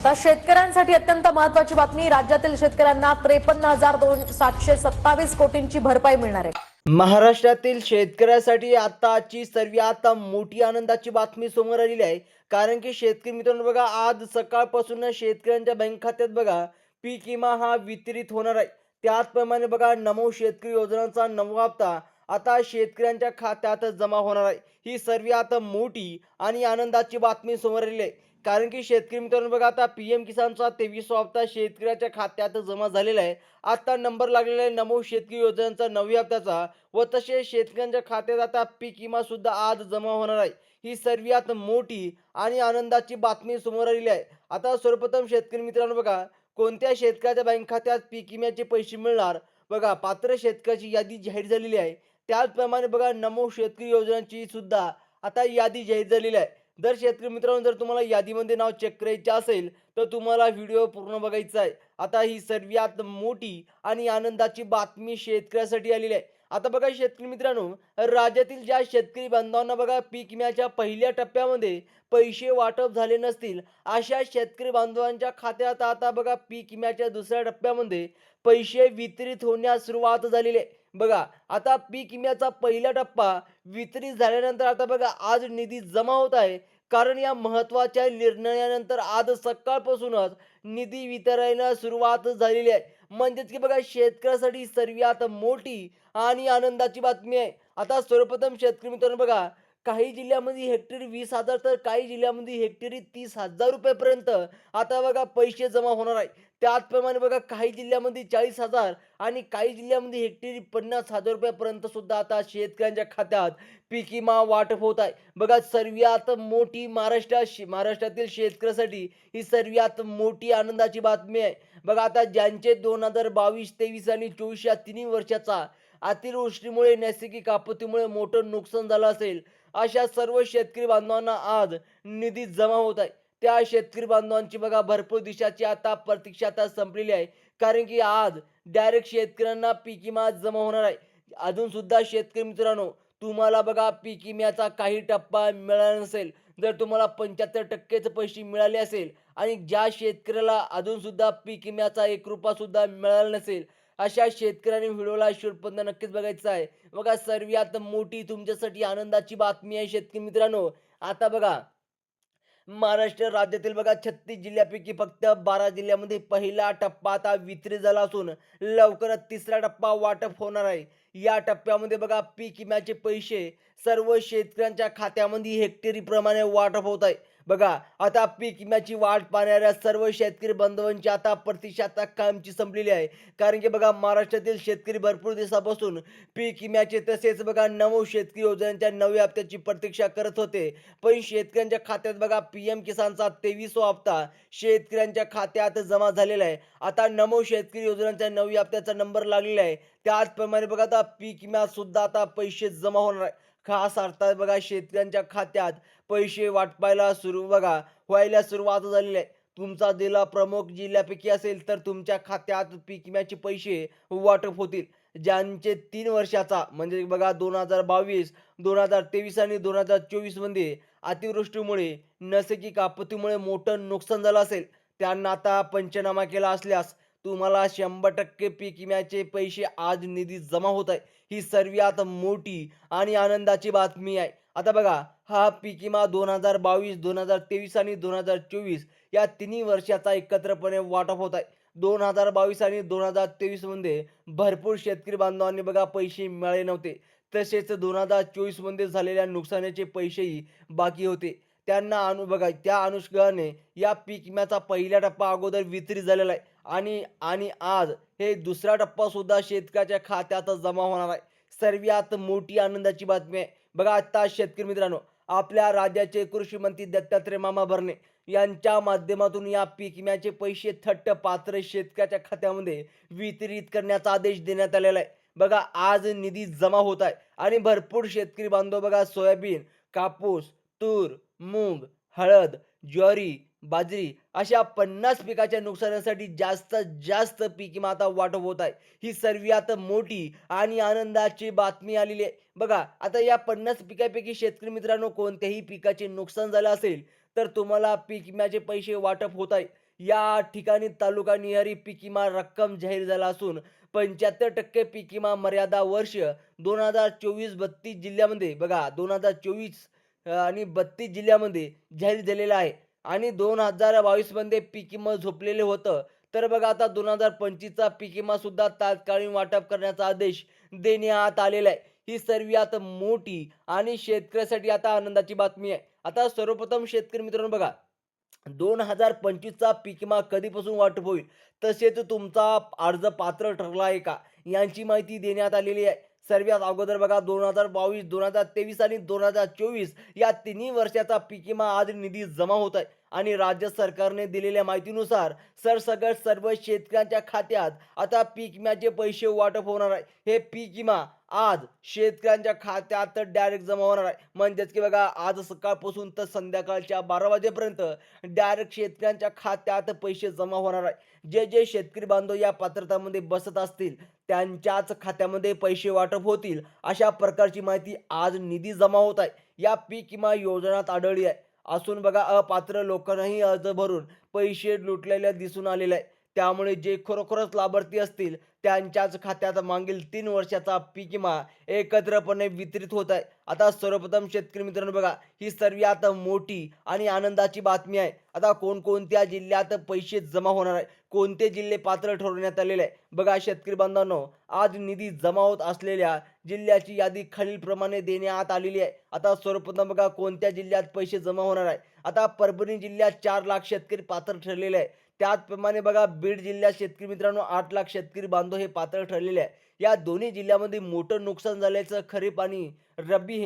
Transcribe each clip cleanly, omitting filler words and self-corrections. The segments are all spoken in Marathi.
तर शेतकऱ्यांसाठी अत्यंत महत्त्वाची बातमी, राज्यातील शेतकऱ्यांना 53,727 कोटींची भरपाई मिळणार आहे। महाराष्ट्रातील शेतकऱ्यासाठी आताची सर्वात मोठी आनंदाची बातमी समोर आलेली आहे। कारण की शेतकरी मित्रांनो बघा, आज सकाळपासून शेतकऱ्यांच्या बँक खात्यात बघा पीक विमा हा वितरित होणार आहे। त्याचप्रमाणे बघा, नमो शेतकरी योजनांचा 9वा हप्ता आता शेतकऱ्यांच्या खात्यात जमा होणार आहे। ही सर्वात मोठी आणि आनंदाची बातमी समोर आलेली आहे। कारण की शेतकरी मित्रांनो बघा, आता पीएम किसानचा 23वा हप्ता शेतकऱ्याच्या खात्यात जमा झालेला आहे। आता नंबर लागलेला आहे नमो शेतकरी योजनेचा 9व्या हप्त्याचा, व तसेच शेतकऱ्यांच्या खात्यात आता पीक विमा सुद्धा आज जमा होणार आहे। ही सर्वात मोठी आणि आनंदाची बातमी समोर आलेली आहे। आता सर्वप्रथम शेतकरी मित्रांनो बघा, कोणत्या शेतकऱ्याच्या बँक खात्यात पीक विम्याचे पैसे मिळणार, बघा पात्र शेतकऱ्याची यादी जाहीर झालेली आहे। त्याचप्रमाणे बघा, नमो शेतकरी योजनांची सुद्धा आता यादी जाहीर झालेली आहे। जर शेतकरी मित्रांनो, जर तुम्हाला यादीमध्ये नाव चेक करायचे असेल तर तुम्हाला व्हिडिओ पूर्ण बघायचा आहे। आता ही सर्वात मोठी आणि आनंदाची बातमी शेतकऱ्यासाठी आलेली आहे। आता बघा शेतकरी मित्रांनो, राज्यातील ज्या शेतकरी बांधवांना बघा पीक विम्याच्या पहिल्या टप्प्यामध्ये पैसे वाटप झाले नसतील, अशा शेतकरी बांधवांच्या खात्यात आता बघा पीक विम्याच्या दुसऱ्या टप्प्यामध्ये पैसे वितरित होण्यास सुरुवात झालेली आहे। बघा, आता पीक विम्याचा पहिला टप्पा वितरित झाल्यानंतर आता बघा आज निधी जमा होत आहे। कारण या महत्त्वाच्या निर्णयानंतर आज सकाळपासूनच निधी वितरणाला सुरुवात झालेली आहे। म्हणजेच की बघा, शेतकऱ्यासाठी सर्वात मोठी आणि आनंदाची बातमी आहे। आता सर्वप्रथम शेतकरी मित्रांनो बघा, काही जिल्ह्यामध्ये हेक्टरी 20,000 तर काही जिल्ह्यामध्ये हेक्टरी 30,000 रुपयेपर्यंत आता बघा पैसे जमा होणार आहे। त्याचप्रमाणे बघा, काही जिल्ह्यामध्ये 40,000 आणि काही जिल्ह्यामध्ये हेक्टरी 50,000 रुपयापर्यंत सुद्धा आता शेतकऱ्यांच्या खात्यात पीक विमा वाटप होत आहे। बघा, सर्वात मोठी महाराष्ट्रातील शेतकऱ्यासाठी ही सर्वात मोठी आनंदाची बातमी आहे। बघा, आता ज्यांचे 2022, 23 आणि 24 या तिन्ही वर्षाचा अतिवृष्टीमुळे, नैसर्गिक आपत्तीमुळे मोठं नुकसान झालं असेल, अशा सर्व शेतकरी बांधवांना आज निधी जमा होत आहे। त्या शेतकरी बांधवांची बघा भरपूर दिवसाची आता प्रतीक्षा आता संपलेली आहे। कारण की आज डायरेक्ट शेतकऱ्यांना पीक विमा जमा होणार आहे। अजून सुद्धा शेतकरी मित्रांनो, तुम्हाला बघा पीक विम्याचा काही टप्पा मिळाला नसेल, जर तुम्हाला 75%चे पैसे मिळाले असेल आणि ज्या शेतकऱ्याला अजून सुद्धा पीक विम्याचा 1 रुपया सुद्धा मिळाला नसेल, अशा शेतकऱ्यांनी व्हिडिओला शेवटपर्यंत नक्कीच बघायचा आहे। बघा, सर्वात मोठी तुमच्यासाठी आनंदाची बातमी आहे शेतकरी मित्रांनो। आता बघा, महाराष्ट्र राज्यातील बघा 36 जिल्ह्यापैकी फक्त 12 जिल्ह्यामध्ये पहिला टप्पा आता वितरित झाला असून लवकरच तिसरा टप्पा वाटप होणार आहे। या टप्प्यामध्ये बघा पीक विम्याचे पैसे सर्व शेतकऱ्यांच्या खात्यामध्ये हेक्टरी प्रमाणे वाटप होत आहे। बघा, आता पीक विम्याची वाट पाहणाऱ्या सर्व शेतकरी बांधवांची आता प्रतीक्षा आता कायमची संपलेली आहे। कारण की बघा, महाराष्ट्रातील शेतकरी भरपूर दिवसापासून पीक विम्याचे तसेच बघा नमो शेतकरी योजनेच्या 9व्या हप्त्याची प्रतीक्षा करत होते। पण शेतकऱ्यांच्या खात्यात बघा पीएम किसानचा 23वा हप्ता शेतकऱ्यांच्या खात्यात जमा झालेला आहे। आता नमो शेतकरी योजनेच्या 9व्या हप्त्याचा नंबर लागलेला आहे। त्याचप्रमाणे बघा, आता पीक विम्यात सुद्धा आता पैसे जमा होणार आहे। खास अर्थात बघा, शेतकऱ्यांच्या खात्यात पैसे वाटपायला व्हायला सुरुवात झालेली आहे। तुमचा जिल्हा प्रमुख जिल्ह्यापैकी असेल तर तुमच्या खात्यात पीक विम्याचे पैसे वाटप होतील। ज्यांचे 3 वर्षाचा म्हणजे बघा 2022, 2023 आणि 2024 मध्ये अतिवृष्टीमुळे, नैसर्गिक आपत्तीमुळे मोठं नुकसान झालं असेल, त्यांना आता पंचनामा केला असल्यास तुम्हाला 100% पीक विम्याचे पैसे आज निधी जमा होत आहे। ही सर्वात मोठी आणि आनंदाची बातमी आहे। आता बघा, हा पीक विमा 2022, 2023 आणि 2024 या तिन्ही वर्षाचा एकत्रपणे वाटप होत आहे। 2022 आणि 2023 मध्ये भरपूर शेतकरी बांधवांनी बघा पैसे मिळाले नव्हते। तसेच 2024 मध्ये झालेल्या नुकसानाचे पैसेही बाकी होते। त्यांना बघा, त्या अनुषंगाने या पीक विम्याचा पहिला टप्पा अगोदर वितरित झालेला आहे आणि आणि आज हे दुसरा टप्पा सुद्धा शेतकऱ्याच्या खात्यात जमा होणार आहे। सर्वात मोठी आनंदाची बातमी आहे। बघा, आता शेतकरी मित्रांनो, आपल्या राज्याचे कृषी मंत्री दत्तात्रय मामा भरणे यांच्या माध्यमातून या पीक विम्याचे पैसे थट्ट पात्र शेतकऱ्याच्या खात्यामध्ये वितरित करण्याचा आदेश देण्यात आलेला आहे। बघा, आज निधी जमा होत आहे आणि भरपूर शेतकरी बांधव बघा सोयाबीन, कापूस, तूर, मूग, हळद, ज्वारी, बाजरी अशा 50 पिकाच्या नुकसानासाठी जास्तीत जास्त पीक विमा आता वाटप होत आहे। ही सर्वात मोठी आणि आनंदाची बातमी आलेली आहे। बघा, आता या 50 पिकापैकी शेतकरी मित्रांनो, कोणत्याही पिकाचे नुकसान झालं असेल तर तुम्हाला पीक विम्याचे पैसे वाटप होत आहे। या ठिकाणी तालुका निहारी पीक विमा रक्कम जाहीर झाला असून 75% पीक विमा मर्यादा वर्ष 2024-32 जिल्ह्यामध्ये बघा 2024 आणि 32 जिल्ह्यामध्ये जाहीर झालेला आहे आणि 2022 मध्ये पीक विमा झोपलेलं होतं. तर बघा आता 2025चा पीक विमा सुद्धा तात्कालीन वाटप करण्याचा आदेश देण्यात आलेला आहे. ही सर्वात मोठी आणि शेतकऱ्यासाठी आता आनंदाची बातमी आहे. आता सर्वप्रथम शेतकरी मित्रांनो बघा 2025चा पीक विमा कधीपासून वाटप होईल, तसेच तुमचा अर्ज पात्र ठरला आहे का, यांची माहिती देण्यात आलेली आहे. सर्वात अगोदर बघा 2022, 2023 आणि 2024 या तिन्ही वर्षाचा पीक विमा आज निधी जमा होत आहे आणि राज्य सरकारने दिलेल्या माहितीनुसार सरसकट सर्व शेतकऱ्यांच्या खात्यात आता पीक विम्याचे पैसे वाटप होणार आहे. हे पीक विमा आज शेतकऱ्यांच्या खात्यात डायरेक्ट जमा होणार आहे. म्हणजेच की बघा आज सकाळपासून तर संध्याकाळच्या 12 वाजेपर्यंत डायरेक्ट शेतकऱ्यांच्या खात्यात पैसे जमा होणार आहे. जे शेतकरी बांधव या पात्रतामध्ये बसत असतील त्यांच्याच खात्यामध्ये पैसे वाटप होतील, अशा प्रकारची माहिती आज निधी जमा होत आहे या पीक विमा योजनेत आढळली आहे. असून बघा अपात्र लोकांनाही अर्ज भरून पैसे लुटलेले दिसून आलेले आहे. त्यामुळे जे खरोखरच लाभार्थी असतील त्यांच्याच खात्यात मागील 3 वर्षाचा पीक विमा एकत्रपणे वितरित होत आहे. आता सर्वप्रथम शेतकरी मित्रांनो बघा ही सर्वात मोठी आणि आनंदाची बातमी आहे. आता कोणकोणत्या जिल्ह्यात पैसे जमा होणार आहे, कोणते जिल्हे पात्र ठरवण्यात आलेले आहे. बघा शेतकरी बांधवांनो, आज निधी जमा होत असलेल्या जिल्ह्याची यादी खालीलप्रमाणे देण्यात आलेली आहे. आता सर्वप्रथम बघा कोणत्या जिल्ह्यात पैसे जमा होणार आहे. आता परभणी जिल्ह्यात 4 लाख शेतकरी पात्र ठरलेले आहे. त्याचप्रमाणे बघा बीड जिल्ह्यात शेतकरी मित्रांनो 8 लाख शेतकरी बांधव हे पात्र ठरलेले आहे. या दोन्ही जिल्ह्यामध्ये मोठं नुकसान झाल्याचं खरीप आणि रब्बी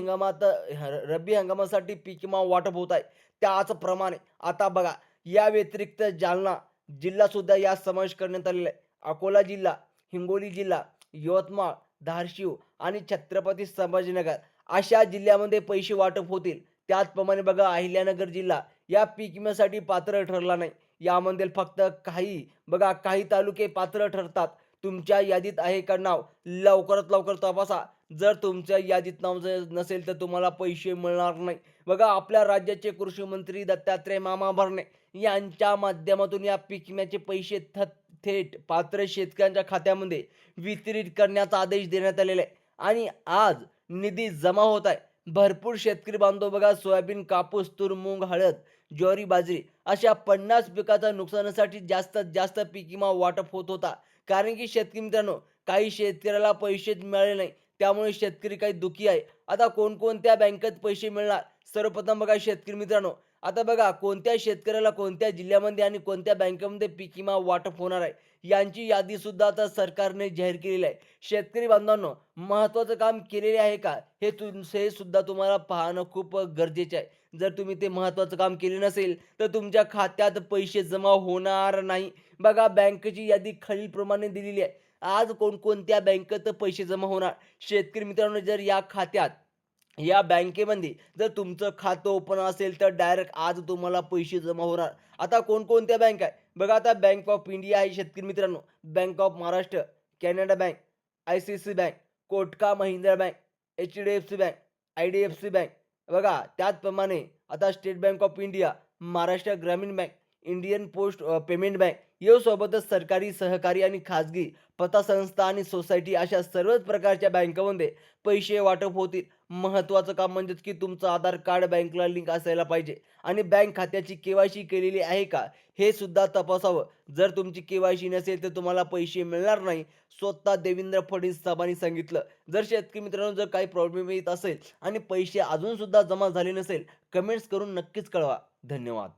हंगामासाठी पीक विमा वाटप होत आहे. त्याचप्रमाणे आता बघा या व्यतिरिक्त जालना जिल्हा सुद्धा यात समावेश करण्यात आलेला आहे. अकोला जिल्हा, हिंगोली जिल्हा, यवतमाळ, धाराशिव आणि छत्रपती संभाजीनगर अशा जिल्ह्यामध्ये पैसे वाटप होतील. त्याचप्रमाणे बघा अहिल्यानगर जिल्हा या पीक विम्यासाठी पात्र ठरला नाही. यामध्ये फक्त काही तालुके पात्र ठरतात. तुमच्या यादीत आहे का नाव? लवकरात लवकर तपासा. जर तुमच्या यादीत नाव जर नसेल तर तुम्हाला पैसे मिळणार नाही. बघा आपल्या राज्याचे कृषी मंत्री दत्तात्रय मामा भरणे यांच्या माध्यमातून या पीक विम्याचे पैसे थेट पात्र शेतकऱ्यांच्या खात्यामध्ये वितरित करण्याचा आदेश देण्यात आलेला आहे आणि आज निधी जमा होत आहे. भरपूर शेतकरी बांधव बघा सोयाबीन, कापूस, तूर, मूग, हळद, ज्वारी, बाजरी अशा 50 पिकाच्या नुकसानासाठी जास्तीत जास्त पीक विमा वाटप होत होता. कारण की शेतकरी मित्रांनो काही शेतकऱ्याला पैसेच मिळाले नाही. त्यामुळे शेतकरी काही दुःखी आहे. आता कोणकोणत्या बँकेत पैसे मिळणार? सर्वप्रथम बघा शेतकरी मित्रांनो, आता बघा कोणत्या शेतकऱ्याला कोणत्या जिल्ह्यामध्ये आणि कोणत्या बँकेमध्ये पीक विमा वाटप होणार आहे यांची यादी सुद्धा आता सरकारने जाहीर केलेली आहे. शेतकरी बांधवांनो, महत्त्वाचं काम केलेले आहे का हे सुद्धा तुम्हाला पाहणं खूप गरजेचे आहे. जर तुम्ही ते महत्त्वाचं काम केले नसेल तर तुमच्या खात्यात पैसे जमा होणार नाही. बघा बँकेची यादी खालीलप्रमाणे दिलेली आहे. आज कोणकोणत्या बँकेत पैसे जमा होणार? शेतकरी मित्रांनो, जर या बँकेमध्ये जर तुमचं खातं ओपन असेल तर डायरेक्ट आज तुम्हाला पैसे जमा होणार. आता कोणकोणत्या बँक आहे? बघा आता बँक ऑफ इंडिया आहे शेतकरी मित्रांनो, bank of Maharashtra, Canada bank, ICICI bank, कोटका Mahindra bank, HDFC bank, IDFC bank. बघा त्याचप्रमाणे आता state bank of India, Maharashtra Gramin bank, Indian post payment bank यासोबतच सरकारी, सहकारी आणि खाजगी पतसंस्था आणि सोसायटी अशा सर्वच प्रकारच्या बँकांमध्ये पैसे वाटप होतील. महत्त्वाचं काम म्हणजेच की तुमचं आधार कार्ड बँकला लिंक असायला पाहिजे आणि बँक खात्याची केवायसी केलेली आहे का हे सुद्धा तपासावं. जर तुमची केवायसी नसेल तर तुम्हाला पैसे मिळणार नाही, स्वतः देवेंद्र फडणवीस साहेबांनी सांगितलं. जर शेतकरी मित्रांनो जर काही प्रॉब्लेम येत असेल आणि पैसे अजून सुद्धा जमा झाले नसेल, कमेंट्स करून नक्कीच कळवा. धन्यवाद.